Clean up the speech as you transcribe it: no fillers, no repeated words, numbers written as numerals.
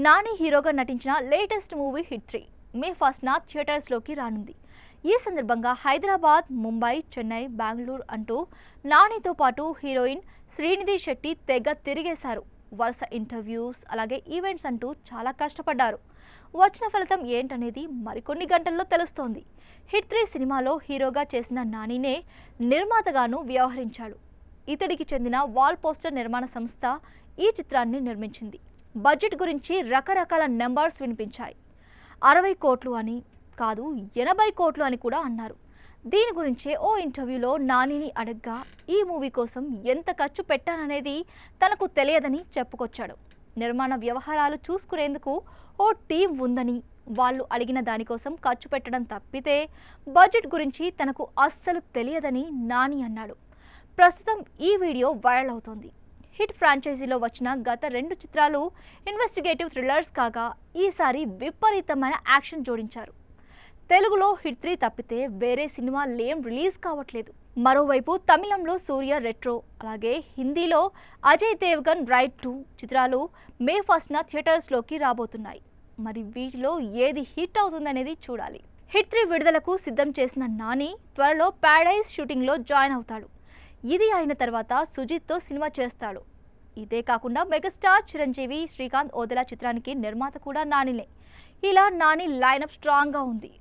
నాని హీరోగా నటించిన latest movie hit 3 మే 1న థియేటర్స్లోకి రానుంది. ఈ సందర్భంగా హైదరాబాద్, ముంబై, చెన్నై, బెంగళూరు అంటూ నానితో పాటు హీరోయిన్ శ్రీనిధి శెట్టి తెగ తిరిగేశారు. వరుస ఇంటర్వ్యూస్ అలాగే ఈవెంట్స్ అంటూ చాలా కష్టపడ్డారు. వచ్చిన ఫలితం ఏంటనేది మరికొన్ని గంటల్లో తెలుస్తోంది. హిట్ 3 సినిమాలో హీరోగా చేసిన నానినే నిర్మాతగాను వ్యవహరించాడు. ఇతడికి చెందిన వాల్ పోస్టర్ నిర్మాణ సంస్థ ఈ చిత్రాన్ని నిర్మించింది. బడ్జెట్ గురించి రకరకాల నెంబర్స్ వినిపించాయి. 60 కోట్లు అని కాదు, 80 కోట్లు అని కూడా అన్నారు. దీని గురించే ఓ ఇంటర్వ్యూలో నానిని అడగ్గా ఈ మూవీ కోసం ఎంత ఖర్చు పెట్టాననేది తనకు తెలియదని చెప్పుకొచ్చాడు. నిర్మాణ వ్యవహారాలు చూసుకునేందుకు ఓ టీం ఉందని, వాళ్ళు అడిగిన దానికోసం ఖర్చు పెట్టడం తప్పితే బడ్జెట్ గురించి తనకు అస్సలు తెలియదని నాని అన్నాడు. ప్రస్తుతం ఈ వీడియో వైరల్ అవుతోంది. హిట్ ఫ్రాంచైజీలో వచ్చిన గత 2 చిత్రాలు ఇన్వెస్టిగేటివ్ థ్రిల్లర్స్ కాగా ఈసారి విపరీతమైన యాక్షన్ జోడించారు. తెలుగులో హిట్ 3 తప్పితే వేరే సినిమాలేం రిలీజ్ కావట్లేదు. మరోవైపు తమిళంలో సూర్య రెట్రో, అలాగే హిందీలో అజయ్ దేవ్గన్ రైడ్ 2 చిత్రాలు మే 1న థియేటర్స్లోకి రాబోతున్నాయి. మరి వీటిలో ఏది హిట్ అవుతుందనేది చూడాలి. హిట్ 3 విడుదలకు సిద్ధం చేసిన నాని త్వరలో ప్యారడైజ్ షూటింగ్లో జాయిన్ అవుతాడు. ఇది అయిన తర్వాత సుజిత్తో సినిమా చేస్తాడు. ఇదే కాకుండా మెగాస్టార్ చిరంజీవి, శ్రీకాంత్ ఓదెలా చిత్రానికి నిర్మాత కూడా నానినే. ఇలా నాని లైనప్ స్ట్రాంగ్గా ఉంది.